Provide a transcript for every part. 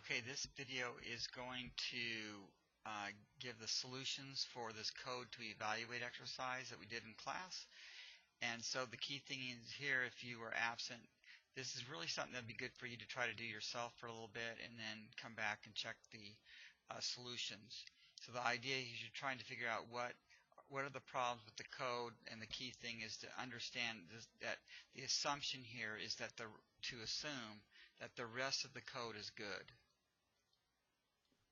Okay, this video is going to give the solutions for this code to evaluate exercise that we did in class. And so the key thing is here, if you were absent, this is really something that would be good for you to try to do yourself for a little bit and then come back and check the solutions. So the idea is you're trying to figure out what are the problems with the code, and the key thing is to understand that the assumption here is that to assume that the rest of the code is good.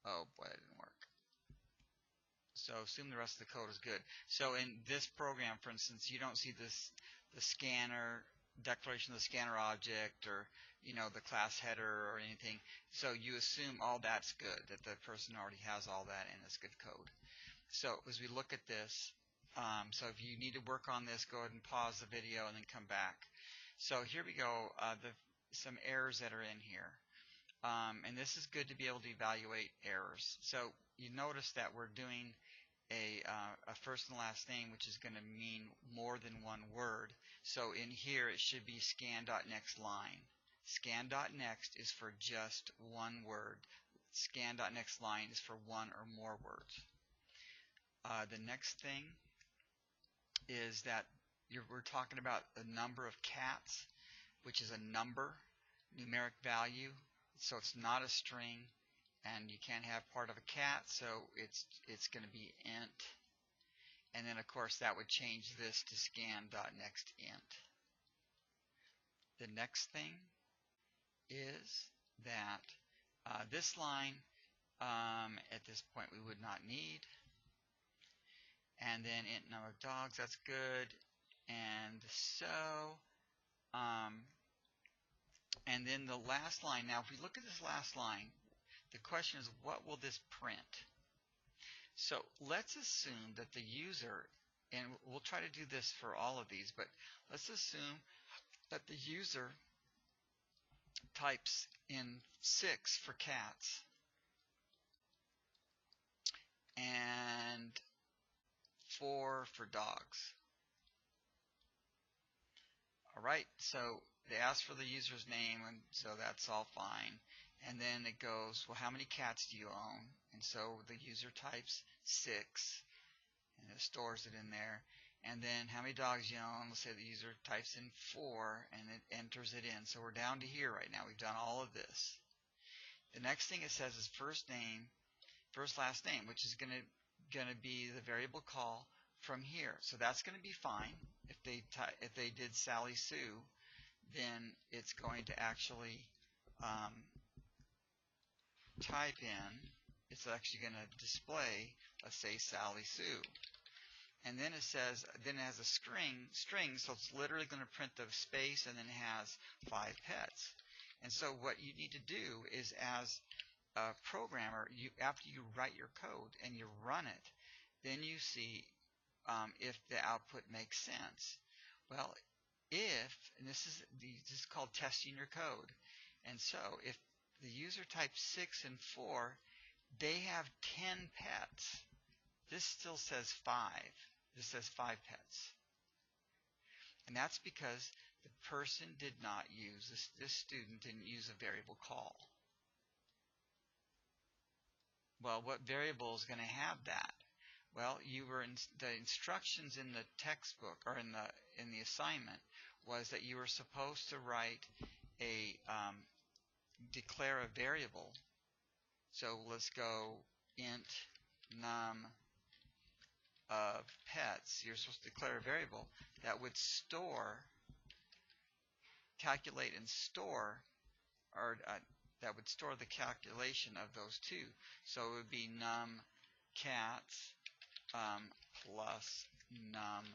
Oh boy, that didn't work. So assume the rest of the code is good. So in this program, for instance, you don't see the scanner, declaration of the scanner object, or the class header or anything. So you assume all that's good, that the person already has all that and it's good code. So as we look at this, so if you need to work on this, go ahead and pause the video and then come back. So here we go, some errors that are in here. And this is good to be able to evaluate errors. So you notice that we're doing a first and last name, which is going to mean more than one word. So in here it should be scan.nextLine. Scan.next is for just one word. Scan.nextLine is for one or more words. The next thing is that we're talking about the number of cats, which is a number, numeric value. So it's not a string, and you can't have part of a cat, so it's going to be int. And then of course that would change this to scan.nextInt. The next thing is that this line at this point we would not need. And then int number of dogs, that's good. And so and then the last line. Now if we look at this last line, the question is, what will this print? So let's assume that the user, and we'll try to do this for all of these, but let's assume that the user types in 6 for cats and 4 for dogs. Alright, so they ask for the user's name, and so that's all fine. And then it goes, well, how many cats do you own? And so the user types 6, and it stores it in there. And then how many dogs you own? Let's say the user types in 4, and it enters it in. So we're down to here right now. We've done all of this. The next thing it says is first name, first last name, which is going to be the variable call from here. So that's going to be fine. If they did Sally Sue, then it's going to actually type in, it's actually going to display, let's say, Sally Sue. And then it says, then it has a string, so it's literally going to print the space, and then it has 5 pets. And so what you need to do is, as a programmer, after you write your code and you run it, then you see if the output makes sense. Well, and this is called testing your code. And so if the user types 6 and 4, they have 10 pets. This still says 5. This says 5 pets. And that's because the person did not use, this student didn't use a variable call. Well, what variable is going to have that? Well, the instructions in the textbook, or in the assignment, was that you were supposed to write declare a variable. So let's go int num of pets. You're supposed to declare a variable that would calculate and store, or that would store the calculation of those two. So it would be num cats plus num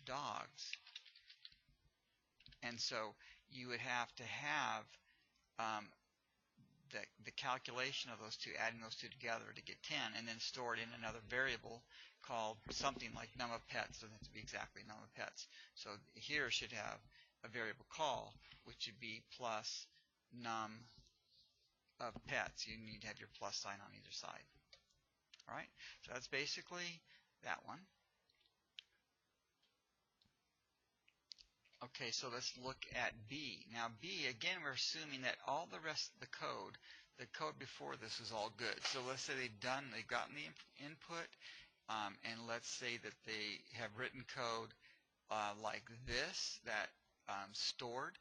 dogs. And so you would have to have the calculation of those two, adding those two together to get 10, and then store it in another variable called something like num of pets. Doesn't have to be exactly num of pets. So here it should have a variable call, which would be plus num of pets. You need to have your plus sign on either side. Alright, so that's basically that one. Okay, so let's look at B. Now B, again, we're assuming that all the rest of the code before this is all good. So let's say they've gotten the input, and let's say that they have written code like this that stored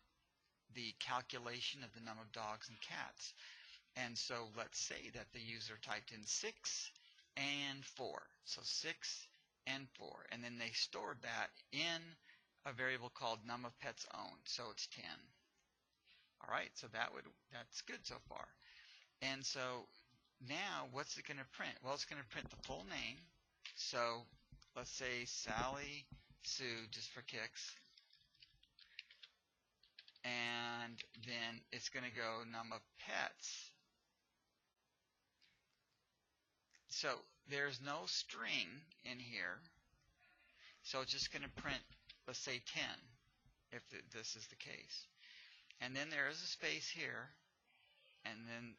the calculation of the number of dogs and cats. And so let's say that the user typed in 6 and 4. So 6 and 4. And then they stored that in a variable called num of pets owned. So it's 10. All right, so that's good so far. And so now what's it going to print? Well, it's going to print the full name. So let's say Sally Sue, just for kicks. And then it's going to go num of pets. So there's no string in here, so it's just going to print, let's say 10, if this is the case. And then there is a space here, and then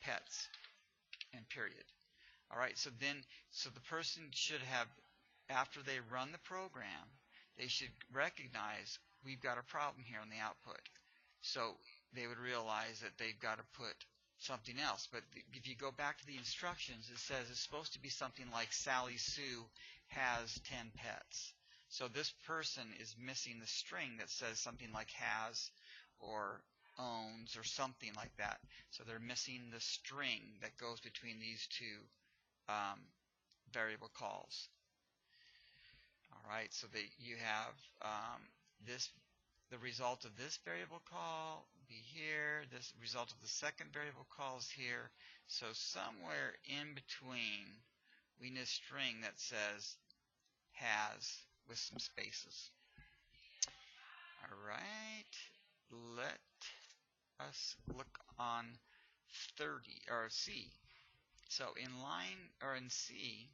pets, and period. All right, so the person should have, after they run the program, they should recognize we've got a problem here on the output. So they would realize that they've got to put something else. But if you go back to the instructions, it says it's supposed to be something like Sally Sue has 10 pets. So this person is missing the string that says something like has or owns or something like that. So they're missing the string that goes between these two variable calls. All right, so you have the result of this variable call be here, this result of the second variable call is here. So somewhere in between, we need a string that says has with some spaces. All right, let us look on 30 or C. So in C,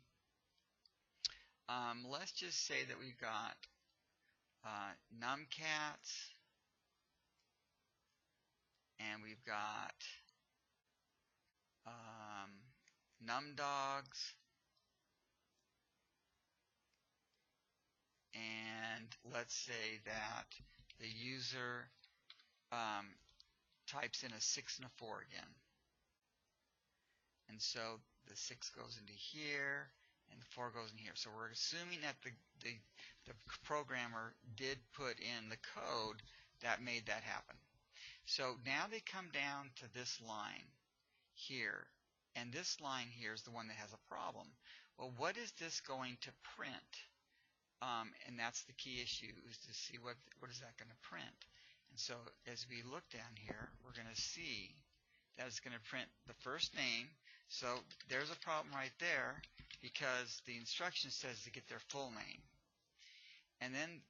let's just say that we've got numcats, and we've got numdogs, and let's say that the user types in a 6 and a 4 again. And so the 6 goes into here, and the 4 goes in here. So we're assuming that the programmer did put in the code that made that happen. So now they come down to this line here, and this line here is the one that has a problem. Well, what is this going to print? And that's the key issue, is to see what is that going to print. And so as we look down here, we're going to see that it's going to print the first name. So there's a problem right there, because the instruction says to get their full name. And then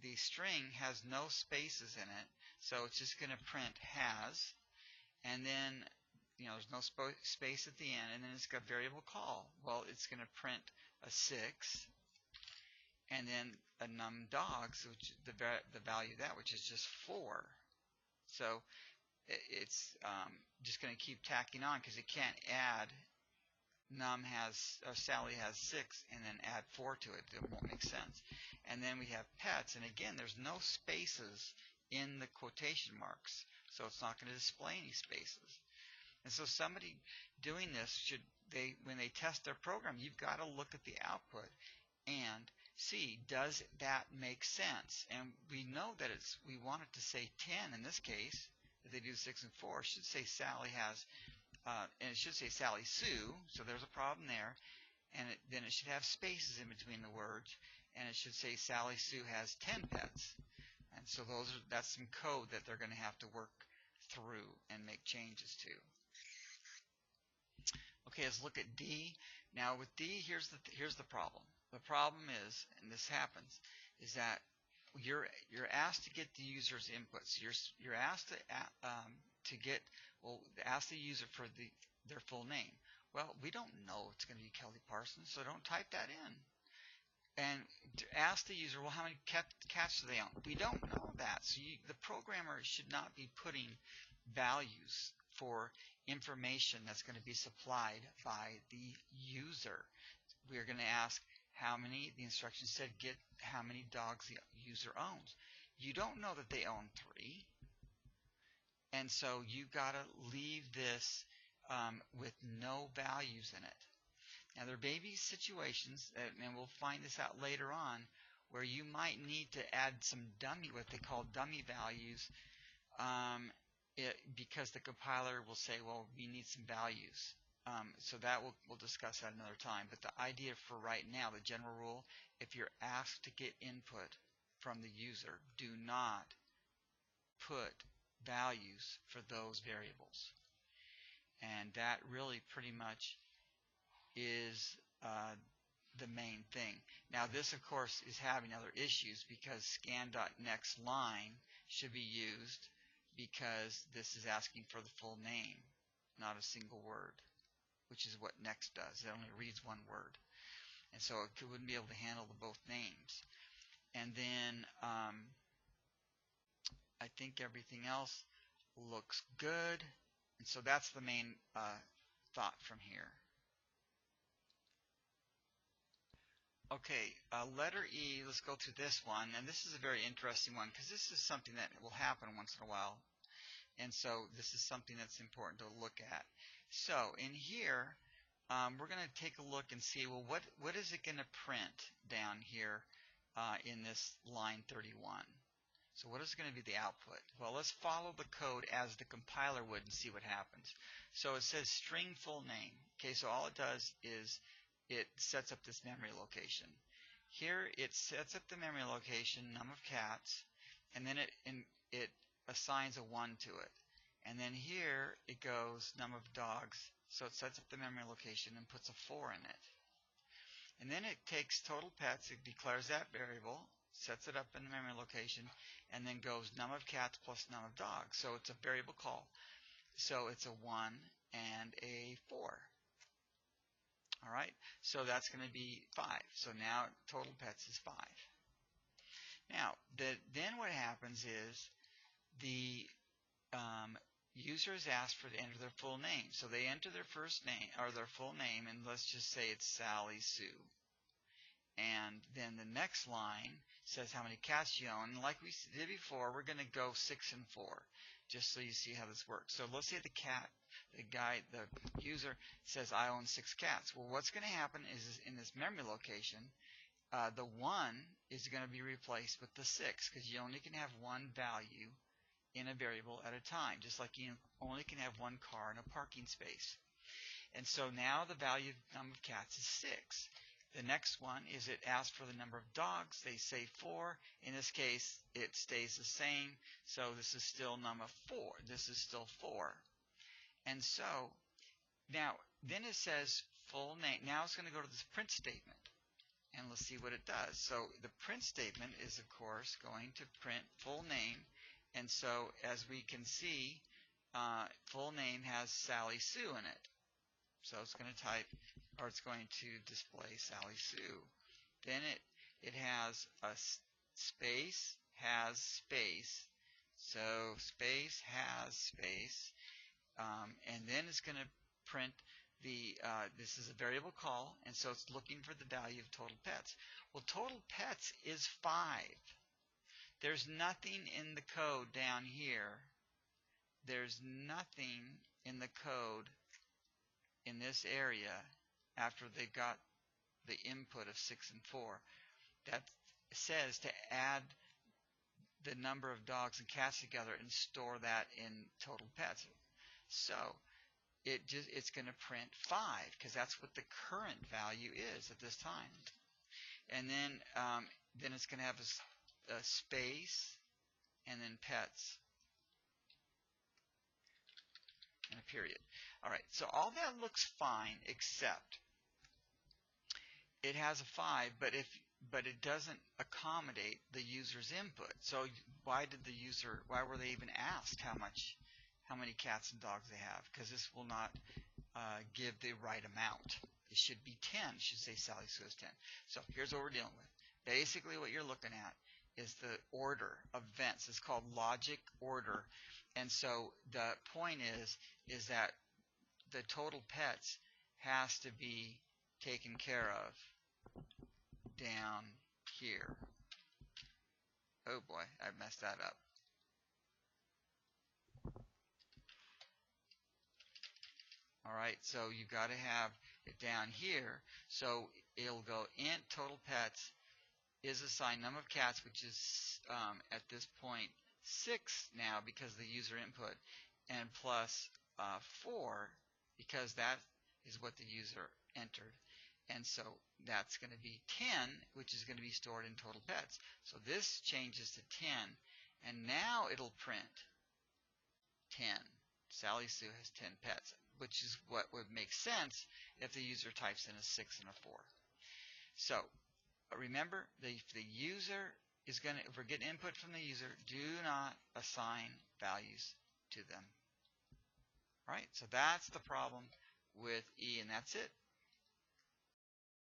the string has no spaces in it, so it's just going to print has, and then there's no space at the end, and then it's got variable call. Well, it's going to print a 6, and then a numdogs, which the value of that, which is just 4. So it's just going to keep tacking on, because it can't add Sally has 6 and then add 4 to it. It won't make sense. And then we have pets, and again, there's no spaces in the quotation marks, so it's not going to display any spaces. And so somebody doing this when they test their program, you've got to look at the output and see, does that make sense? And we know that we want it to say 10 in this case. If they do 6 and 4, it should say Sally has, and it should say Sally Sue, so there's a problem there. And then it should have spaces in between the words, and it should say Sally Sue has 10 pets. And so that's some code that they're going to have to work through and make changes to. Okay, let's look at D. Now with D, here's the problem. The problem is, and this happens, is that you're asked to get the user's inputs. You're asked to ask the user for their full name. Well, we don't know it's going to be Kelly Parsons, so don't type that in. And to ask the user, well, how many cats do they own? We don't know that. So the programmer should not be putting values for information that's going to be supplied by the user. We're going to ask how many, the instruction said get how many dogs the user owns. you don't know that they own 3. And so you got to leave this with no values in it. Now, there may be situations, and we'll find this out later on, where you might need to add some dummy, what they call dummy values, because the compiler will say, well, we need some values. So that we'll discuss that another time. But the idea for right now, the general rule, if you're asked to get input from the user, do not put values for those variables. And that really pretty much is the main thing. Now this of course is having other issues because scan.nextLine should be used because this is asking for the full name, not a single word, which is what next does. It only reads one word. And so it wouldn't be able to handle the both names. And then I think everything else looks good. And so that's the main thought from here. Okay, letter E, let's go through this one. And this is a very interesting one because this is something that will happen once in a while. And so this is something that's important to look at. So in here, we're going to take a look and see, well, what is it going to print down here in this line 31? So what is going to be the output? Well, let's follow the code as the compiler would and see what happens. So it says string full name. Okay, so all it does is it sets up this memory location. Here it sets up the memory location, num of cats, and then it assigns a 1 to it. And then here it goes num of dogs, so it sets up the memory location and puts a 4 in it. And then it takes total pets, it declares that variable, sets it up in the memory location, and then goes num of cats plus num of dogs. So it's a variable call. So it's a 1 and a 4. All right, so that's going to be 5. So now total pets is 5. Now, then what happens is the user is asked for to enter their full name. So they enter their first name or their full name, and let's just say it's Sally Sue. And then the next line says how many cats you own. And like we did before, we're going to go 6 and 4, just so you see how this works. So let's say the user says I own 6 cats. Well, what's going to happen is in this memory location, the 1 is going to be replaced with the 6 because you only can have one value in a variable at a time, just like you only can have one car in a parking space. And so now the value of num of cats is 6. The next one is it asks for the number of dogs. They say 4. In this case, it stays the same. So this is still num of 4. This is still 4. And so now then it says full name. Now it's going to go to this print statement. And let's see what it does. So the print statement is, of course, going to print full name. And so as we can see, full name has Sally Sue in it. So it's going to type, or it's going to display Sally Sue. Then it has a space, has space. So space has space. And then it's going to print this is a variable call, and so it's looking for the value of total pets. Well, total pets is 5. There's nothing in the code down here. There's nothing in the code in this area after they got the input of 6 and 4 that says to add the number of dogs and cats together and store that in total pets. So it's going to print 5 because that's what the current value is at this time. And then it's going to have a space and then pets and a period. All right, so all that looks fine except it has a 5, but it doesn't accommodate the user's input. So why were they even asked how many cats and dogs they have? Because this will not give the right amount. It should be 10. It should say Sally Sue is 10. So here's what we're dealing with. Basically what you're looking at is the order of events. It's called logic order. And so the point is that the total pets has to be taken care of down here. Oh boy, I messed that up. Alright, so you got to have it down here. So it'll go int total pets is assigned number of cats, which is at this point 6 now because of the user input, and plus 4 because that is what the user entered. And so that's going to be 10, which is going to be stored in total pets. So this changes to 10, and now it'll print 10. Sally Sue has 10 pets, which is what would make sense if the user types in a 6 and a 4. So remember, if the user is going to, if we're getting input from the user, do not assign values to them. Right? So that's the problem with E, and that's it.